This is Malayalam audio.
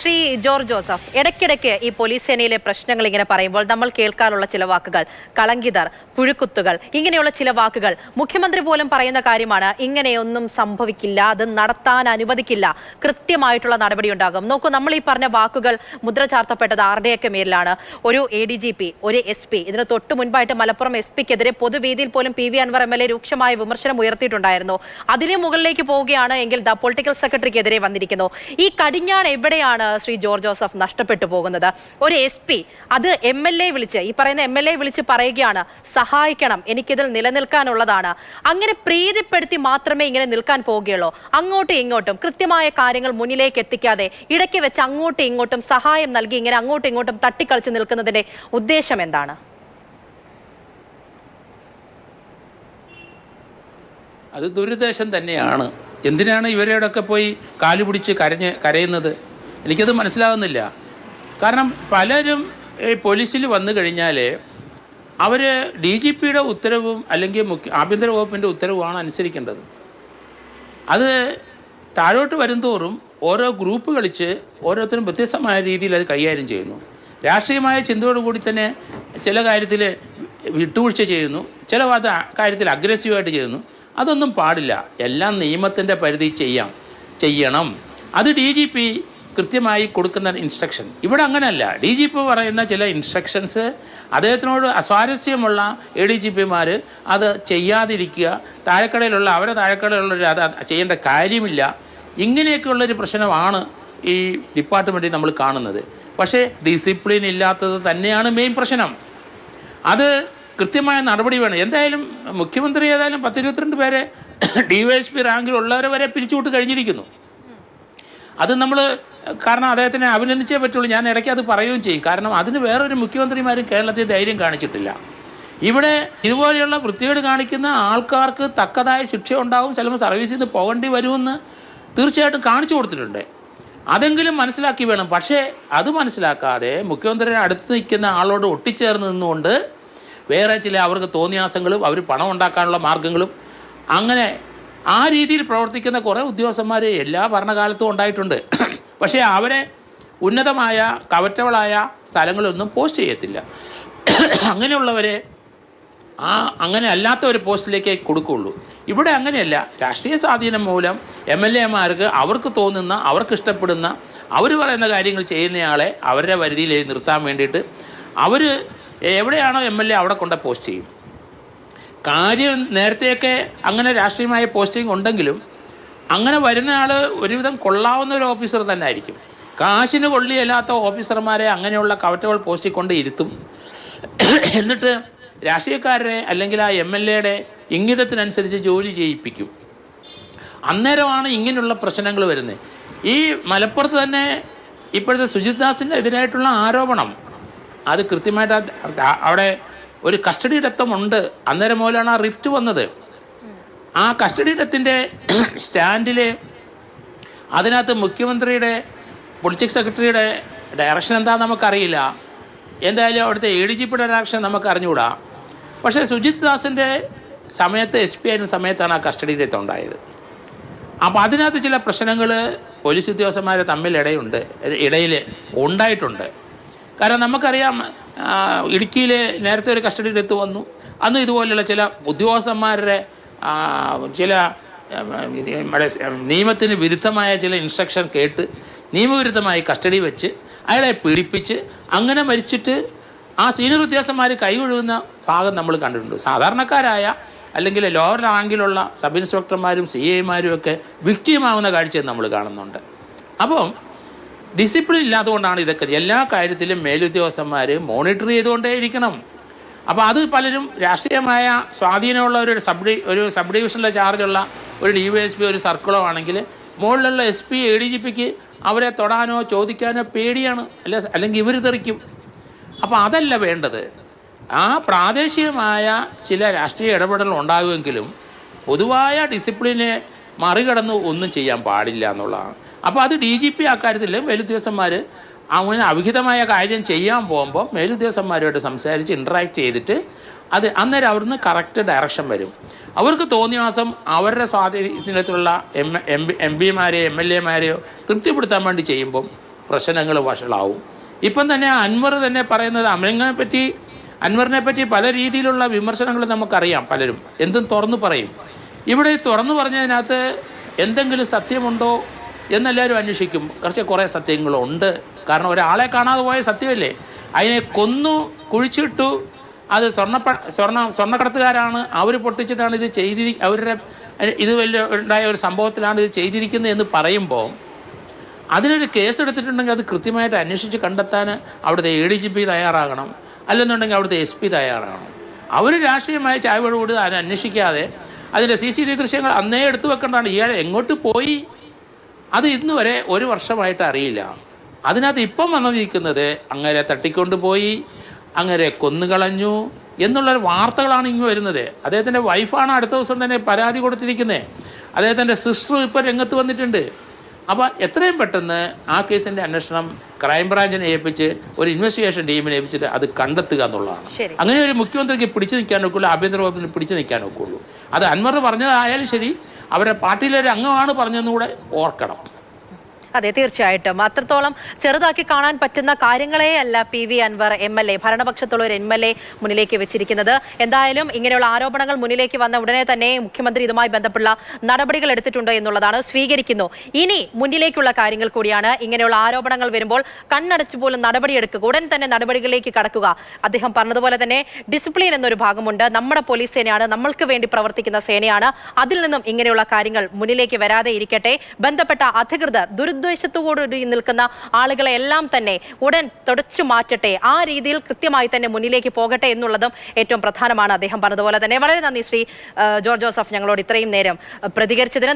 ശ്രീ ജോർജ് ജോസഫ്, ഇടയ്ക്കിടയ്ക്ക് ഈ പോലീസ് സേനയിലെ പ്രശ്നങ്ങൾ ഇങ്ങനെ പറയുമ്പോൾ നമ്മൾ കേൾക്കാറുള്ള ചില വാക്കുകൾ കളങ്കിതർ, പുഴുക്കുത്തുകൾ, ഇങ്ങനെയുള്ള ചില വാക്കുകൾ മുഖ്യമന്ത്രി പോലും പറയുന്ന കാര്യമാണ്. ഇങ്ങനെയൊന്നും സംഭവിക്കില്ല, അത് നടത്താൻ അനുവദിക്കില്ല, കൃത്യമായിട്ടുള്ള നടപടി ഉണ്ടാകും. നോക്കൂ, നമ്മൾ ഈ പറഞ്ഞ വാക്കുകൾ മുദ്ര ചാർത്തപ്പെട്ടത് ആരുടെയൊക്കെ മേലിലാണ്? ഒരു ADGP, ഒരു SP, ഇതിന് തൊട്ട് മുൻപായിട്ട് മലപ്പുറം SP-ക്കെതിരെ പൊതുവേദിയിൽ പോലും PV അൻവർ MLA രൂക്ഷമായ വിമർശനം ഉയർത്തിയിട്ടുണ്ടായിരുന്നു. അതിന് മുകളിലേക്ക് പോവുകയാണ് എങ്കിൽ ദ പൊളിറ്റിക്കൽ സെക്രട്ടറിക്കെതിരെ വന്നിരിക്കുന്നു. ഈ കടിഞ്ഞാൺ എവിടെയാണ് ശ്രീ ജോർജ് ജോസഫ് നഷ്ടപ്പെട്ടു പോകുന്നത്? ഒരു SP അത് MLA വിളിച്ച്, ഈ പറയുന്ന MLA വിളിച്ച് പറയുകയാണ്, സഹായിക്കണം, എനിക്കിതിൽ നിലനിൽക്കാനുള്ളതാണ്. അങ്ങനെ പ്രീതിപ്പെടുത്തി മാത്രമേ ഇങ്ങനെ നിൽക്കാൻ പോവുകയുള്ളൂ. അങ്ങോട്ടും ഇങ്ങോട്ടും കൃത്യമായ കാര്യങ്ങൾ മുന്നിലേക്ക് എത്തിക്കാതെ ഇടയ്ക്ക് വെച്ച് അങ്ങോട്ടും ഇങ്ങോട്ടും സഹായം നൽകി ഇങ്ങനെ അങ്ങോട്ടും ഇങ്ങോട്ടും തട്ടിക്കളിച്ച് നിൽക്കുന്നതിന്റെ ഉദ്ദേശം എന്താണ്? അത് ദുരുദ്ദേശം തന്നെയാണ്. എന്തിനാണ് ഇവരോടൊക്കെ പോയി കാലുപിടിച്ച് കരയുന്നത്? എനിക്കത് മനസ്സിലാകുന്നില്ല. കാരണം പലരും പോലീസിൽ വന്നു കഴിഞ്ഞാൽ അവർ DGPയുടെ ഉത്തരവും അല്ലെങ്കിൽ ആഭ്യന്തര വകുപ്പിൻ്റെ ഉത്തരവുമാണ് അനുസരിക്കേണ്ടത്. അത് താഴോട്ട് വരുംതോറും ഓരോ ഗ്രൂപ്പ് കളിച്ച് ഓരോരുത്തരും വ്യത്യസ്തമായ രീതിയിൽ അത് കൈകാര്യം ചെയ്യുന്നു. രാഷ്ട്രീയമായ ചിന്തയോടുകൂടി തന്നെ ചില കാര്യത്തിൽ വിട്ടുവീഴ്ച ചെയ്യുന്നു, ചില കാര്യത്തിൽ അഗ്രസീവായിട്ട് ചെയ്യുന്നു. അതൊന്നും പാടില്ല. എല്ലാം നിയമത്തിൻ്റെ പരിധി ചെയ്യണം. അത് DGP കൃത്യമായി കൊടുക്കുന്ന ഇൻസ്ട്രക്ഷൻ. ഇവിടെ അങ്ങനെയല്ല. DGP പറയുന്ന ചില ഇൻസ്ട്രക്ഷൻസ് അദ്ദേഹത്തിനോട് അസ്വാരസ്യമുള്ള ADGPമാർ അത് ചെയ്യാതിരിക്കുക, അവരെ താഴെക്കടയിലുള്ളവർ അത് ചെയ്യേണ്ട കാര്യമില്ല. ഇങ്ങനെയൊക്കെയുള്ളൊരു പ്രശ്നമാണ് ഈ ഡിപ്പാർട്ട്മെൻറ്റിൽ നമ്മൾ കാണുന്നത്. പക്ഷേ ഡിസിപ്ലിൻ ഇല്ലാത്തത് തന്നെയാണ് മെയിൻ പ്രശ്നം. അത് കൃത്യമായ നടപടി വേണം. എന്തായാലും മുഖ്യമന്ത്രി 10-22 പേരെ DYSP റാങ്കിലുള്ളവരെ വരെ പിരിച്ചുവിട്ട് കഴിഞ്ഞിരിക്കുന്നു. അത് നമ്മൾ കാരണം അദ്ദേഹത്തിനെ അഭിനന്ദിച്ചേ പറ്റുള്ളൂ. ഞാൻ ഇടയ്ക്ക് അത് പറയുകയും ചെയ്യും. കാരണം അതിന് വേറൊരു മുഖ്യമന്ത്രിമാരും കേരളത്തിൽ ധൈര്യം കാണിച്ചിട്ടില്ല. ഇവിടെ ഇതുപോലെയുള്ള വൃത്തികേട് കാണിക്കുന്ന ആൾക്കാർക്ക് തക്കതായ ശിക്ഷ ഉണ്ടാവും, ചിലപ്പോൾ സർവീസിൽ നിന്ന് പോകേണ്ടി വരുമെന്ന് തീർച്ചയായിട്ടും കാണിച്ചു കൊടുത്തിട്ടുണ്ട്. അതെങ്കിലും മനസ്സിലാക്കി വേണം. പക്ഷേ അത് മനസ്സിലാക്കാതെ മുഖ്യമന്ത്രിയുടെ അടുത്ത് നിൽക്കുന്ന ആളോട് ഒട്ടിച്ചേർന്ന് നിന്നുകൊണ്ട് വേറെ ചില അവർക്ക് തോന്നിയാസങ്ങളും അവർ പണം ഉണ്ടാക്കാനുള്ള മാർഗങ്ങളും അങ്ങനെ ആ രീതിയിൽ പ്രവർത്തിക്കുന്ന കുറേ ഉദ്യോഗസ്ഥന്മാർ എല്ലാ ഭരണകാലത്തും ഉണ്ടായിട്ടുണ്ട്. പക്ഷേ അവരെ ഉന്നതമായ കവറ്റകളായ സ്ഥലങ്ങളൊന്നും പോസ്റ്റ് ചെയ്യത്തില്ല. അങ്ങനെയുള്ളവരെ അങ്ങനെ അല്ലാത്ത ഒരു പോസ്റ്റിലേക്ക് കൊടുക്കുകയുള്ളൂ. ഇവിടെ അങ്ങനെയല്ല. രാഷ്ട്രീയ സ്വാധീനം മൂലം MLAമാർക്ക് അവർക്ക് തോന്നുന്ന, അവർക്ക് ഇഷ്ടപ്പെടുന്ന, അവർ പറയുന്ന കാര്യങ്ങൾ ചെയ്യുന്നയാളെ അവരുടെ പരിധിയിൽ നിർത്താൻ വേണ്ടിയിട്ട് അവർ എവിടെയാണോ MLA അവിടെ കൊണ്ട് പോസ്റ്റ് ചെയ്യും. കാര്യം നേരത്തെയൊക്കെ അങ്ങനെ രാഷ്ട്രീയമായ പോസ്റ്റിംഗ് ഉണ്ടെങ്കിലും അങ്ങനെ വരുന്ന ആൾ ഒരുവിധം കൊള്ളാവുന്ന ഒരു ഓഫീസർ തന്നെ ആയിരിക്കും. കാശിന് കൊള്ളിയല്ലാത്ത ഓഫീസർമാരെ അങ്ങനെയുള്ള കവറ്റകൾ പോസ്റ്റിൽ കൊണ്ട് ഇരുത്തും. എന്നിട്ട് രാഷ്ട്രീയക്കാരെ അല്ലെങ്കിൽ ആ MLAയുടെ ഇംഗിതത്തിനനുസരിച്ച് ജോലി ചെയ്യിപ്പിക്കും. അന്നേരമാണ് ഇങ്ങനെയുള്ള പ്രശ്നങ്ങൾ വരുന്നത്. ഈ മലപ്പുറത്ത് തന്നെ ഇപ്പോഴത്തെ സുജിത് ദാസിൻ്റെ എതിരായിട്ടുള്ള ആരോപണം അത് കൃത്യമായിട്ട് അവിടെ ഒരു കസ്റ്റഡി ഡെത്തുമുണ്ട്. അന്നേരം മൂലമാണ് ആ റിഫ്റ്റ് വന്നത്. ആ കസ്റ്റഡി ഡെത്തിൻ്റെ സ്റ്റാൻഡിൽ അതിനകത്ത് മുഖ്യമന്ത്രിയുടെ പൊളിറ്റിക്സ് സെക്രട്ടറിയുടെ ഡയറക്ഷൻ എന്താണെന്ന് നമുക്കറിയില്ല. എന്തായാലും അവിടുത്തെ ADGPയുടെ ഡയറക്ഷൻ നമുക്ക് അറിഞ്ഞുകൂടാ. പക്ഷേ സുജിത് ദാസിൻ്റെ സമയത്ത് SP ആയിരുന്ന സമയത്താണ് ആ കസ്റ്റഡി ഡെത്ത് ഉണ്ടായത്. അപ്പോൾ അതിനകത്ത് ചില പ്രശ്നങ്ങൾ പോലീസ് ഉദ്യോഗസ്ഥന്മാർ തമ്മിൽ ഇടയിൽ ഉണ്ടായിട്ടുണ്ട്. കാരണം നമുക്കറിയാം, ഇടുക്കിയിൽ നേരത്തെ ഒരു കസ്റ്റഡി ഡെത്ത് വന്നു. അന്ന് ഇതുപോലെയുള്ള ചില ഉദ്യോഗസ്ഥന്മാരുടെ ചില നിയമത്തിന് വിരുദ്ധമായ ചില ഇൻസ്ട്രക്ഷൻ കേട്ട് നിയമവിരുദ്ധമായി കസ്റ്റഡി വെച്ച് അയാളെ പീഡിപ്പിച്ച് അങ്ങനെ മരിച്ചിട്ട് ആ സീനിയർ ഉദ്യോഗസ്ഥന്മാർ കൈ ഒഴുകുന്ന ഭാഗം നമ്മൾ കണ്ടിട്ടുണ്ട്. സാധാരണക്കാരായ അല്ലെങ്കിൽ ലോവർ റാങ്കിലുള്ള സബ് ഇൻസ്പെക്ടർമാരും CIമാരും ഒക്കെ വിക്ടിമാവുന്ന കാഴ്ചയും നമ്മൾ കാണുന്നുണ്ട്. അപ്പം ഡിസിപ്ലിൻ ഇല്ലാത്തതുകൊണ്ടാണ് ഇതൊക്കെ. എല്ലാ കാര്യത്തിലും മേലുദ്യോഗസ്ഥന്മാർ മോണിറ്റർ ചെയ്തുകൊണ്ടേ ഇരിക്കണം. അപ്പോൾ അത് പലരും രാഷ്ട്രീയമായ സ്വാധീനമുള്ള ഒരു സബ് ഡിവിഷനിലെ ചാർജുള്ള ഒരു DYSP ഒരു സർക്കിളോ ആണെങ്കിൽ മുകളിലുള്ള SP ADGPക്ക് അവരെ തൊടാനോ ചോദിക്കാനോ പേടിയാണ്, അല്ലെങ്കിൽ ഇവർ തെറിക്കും. അപ്പോൾ അതല്ല വേണ്ടത്. ആ പ്രാദേശികമായ ചില രാഷ്ട്രീയ ഇടപെടൽ ഉണ്ടാകുമെങ്കിലും പൊതുവായ ഡിസിപ്ലിനെ മറികടന്ന് ഒന്നും ചെയ്യാൻ പാടില്ല എന്നുള്ളതാണ്. അപ്പോൾ അത് DGP അക്കാര്യത്തിൽ മേലുദ്യോഗസ്ഥന്മാർ അങ്ങനെ അവിഹിതമായ കാര്യം ചെയ്യാൻ പോകുമ്പോൾ മേലുദ്യോഗസ്ഥന്മാരുമായിട്ട് സംസാരിച്ച് ഇൻട്രാക്ട് ചെയ്തിട്ട് അത് അന്നേരം അവിടുന്ന് കറക്റ്റ് ഡയറക്ഷൻ വരും. അവർക്ക് തോന്നിയ മാസം അവരുടെ സ്വാധീനത്തിലുള്ള MPമാരെയോ MLAമാരെയോ തൃപ്തിപ്പെടുത്താൻ വേണ്ടി ചെയ്യുമ്പം പ്രശ്നങ്ങൾ വഷളാവും. ഇപ്പം തന്നെ അൻവർ തന്നെ പറയുന്നത് അൻവറിനെ പറ്റി പല രീതിയിലുള്ള വിമർശനങ്ങൾ നമുക്കറിയാം. പലരും എന്തും തുറന്നു പറയും. ഇവിടെ തുറന്നു പറഞ്ഞതിനകത്ത് എന്തെങ്കിലും സത്യമുണ്ടോ എന്നെല്ലാവരും അന്വേഷിക്കും. കുറേ സത്യങ്ങളുണ്ട്. കാരണം ഒരാളെ കാണാതെ പോയ സത്യമല്ലേ. അതിനെ കൊന്നു കുഴിച്ചിട്ടു, അത് സ്വർണ്ണക്കടത്തുകാരാണ്, അവർ പൊട്ടിച്ചിട്ടാണ് ഇത് അവരുടെ ഇത് വലിയ ഉണ്ടായ ഒരു സംഭവത്തിലാണ് ഇത് ചെയ്തിരിക്കുന്നത് എന്ന് പറയുമ്പോൾ അതിനൊരു കേസ് എടുത്തിട്ടുണ്ടെങ്കിൽ അത് കൃത്യമായിട്ട് അന്വേഷിച്ച് കണ്ടെത്താൻ അവിടുത്തെ ADGP തയ്യാറാകണം, അല്ലെന്നുണ്ടെങ്കിൽ അവിടുത്തെ SP തയ്യാറാകണം. അവർ രാഷ്ട്രീയമായ ചായ്വോടുകൂടി അതിനെ അന്വേഷിക്കാതെ അതിൻ്റെ CCTV ദൃശ്യങ്ങൾ അന്നേ എടുത്തു വെക്കേണ്ടതാണ്. ഇയാൾ എങ്ങോട്ട് പോയി അത് ഇന്ന് വരെ 1 വർഷമായിട്ട് അറിയില്ല. അതിനകത്ത് ഇപ്പം വന്നിരിക്കുന്നത് അങ്ങനെ തട്ടിക്കൊണ്ടുപോയി, അങ്ങനെ കൊന്നുകളഞ്ഞു എന്നുള്ളൊരു വാർത്തകളാണ് ഇങ്ങ് വരുന്നത്. അദ്ദേഹത്തിൻ്റെ വൈഫാണ് അടുത്ത ദിവസം തന്നെ പരാതി കൊടുത്തിരിക്കുന്നത്. അദ്ദേഹത്തിൻ്റെ സിസ്റ്റർ ഇപ്പോൾ രംഗത്ത് വന്നിട്ടുണ്ട്. അപ്പോൾ എത്രയും പെട്ടെന്ന് ആ കേസിൻ്റെ അന്വേഷണം ക്രൈംബ്രാഞ്ചിനെ ഏൽപ്പിച്ച് ഒരു ഇൻവെസ്റ്റിഗേഷൻ ടീമിനെ ഏൽപ്പിച്ചിട്ട് അത് കണ്ടെത്തുക എന്നുള്ളതാണ്. അങ്ങനെ ഒരു മുഖ്യമന്ത്രിക്ക് പിടിച്ചു നിൽക്കാൻ ഒക്കുള്ളൂ, ആഭ്യന്തര വകുപ്പിന് പിടിച്ചു നിൽക്കാൻ ഒക്കുള്ളൂ. അത് അൻവർ പറഞ്ഞതായാലും ശരി, അവരുടെ പാർട്ടിയിലൊരു അംഗമാണ് പറഞ്ഞതെന്ന് കൂടെ ഓർക്കണം. അതെ, തീർച്ചയായിട്ടും അത്രത്തോളം ചെറുതാക്കി കാണാൻ പറ്റുന്ന കാര്യങ്ങളെ അല്ല PV അൻവർ MLA, ഭരണപക്ഷത്തുള്ള ഒരു MLA മുന്നിലേക്ക് വെച്ചിരിക്കുന്നത്. എന്തായാലും ഇങ്ങനെയുള്ള ആരോപണങ്ങൾ മുന്നിലേക്ക് വന്ന ഉടനെ തന്നെ മുഖ്യമന്ത്രി ഇതുമായി ബന്ധപ്പെട്ട നടപടികൾ എടുത്തിട്ടുണ്ട് എന്നുള്ളതാണ്, സ്വീകരിക്കുന്നു. ഇനി മുന്നിലേക്കുള്ള കാര്യങ്ങൾ കൂടിയാണ്. ഇങ്ങനെയുള്ള ആരോപണങ്ങൾ വരുമ്പോൾ കണ്ണടച്ചു പോലും നടപടിയെടുക്കുക, ഉടൻ തന്നെ നടപടികളിലേക്ക് കടക്കുക. അദ്ദേഹം പറഞ്ഞതുപോലെ തന്നെ ഡിസിപ്ലിൻ എന്നൊരു ഭാഗമുണ്ട്. നമ്മുടെ പോലീസ് സേനയാണ്, നമ്മൾക്ക് വേണ്ടി പ്രവർത്തിക്കുന്ന സേനയാണ്. അതിൽ നിന്നും ഇങ്ങനെയുള്ള കാര്യങ്ങൾ മുന്നിലേക്ക് വരാതെ ഇരിക്കട്ടെ. ബന്ധപ്പെട്ട അധികൃതർ ദുരുദ്ദേശത്തോടുകൂടി നിൽക്കുന്ന ആളുകളെ എല്ലാം തന്നെ ഉടൻ തുടച്ചു മാറ്റട്ടെ. ആ രീതിയിൽ കൃത്യമായി തന്നെ മുന്നിലേക്ക് പോകട്ടെ എന്നുള്ളതും ഏറ്റവും പ്രധാനമാണ്. അദ്ദേഹം പറഞ്ഞതുപോലെ തന്നെ വളരെ നന്ദി ശ്രീ ജോർജ് ജോസഫ്, ഞങ്ങളോട് ഇത്രയും നേരം പ്രതികരിച്ചതിന്.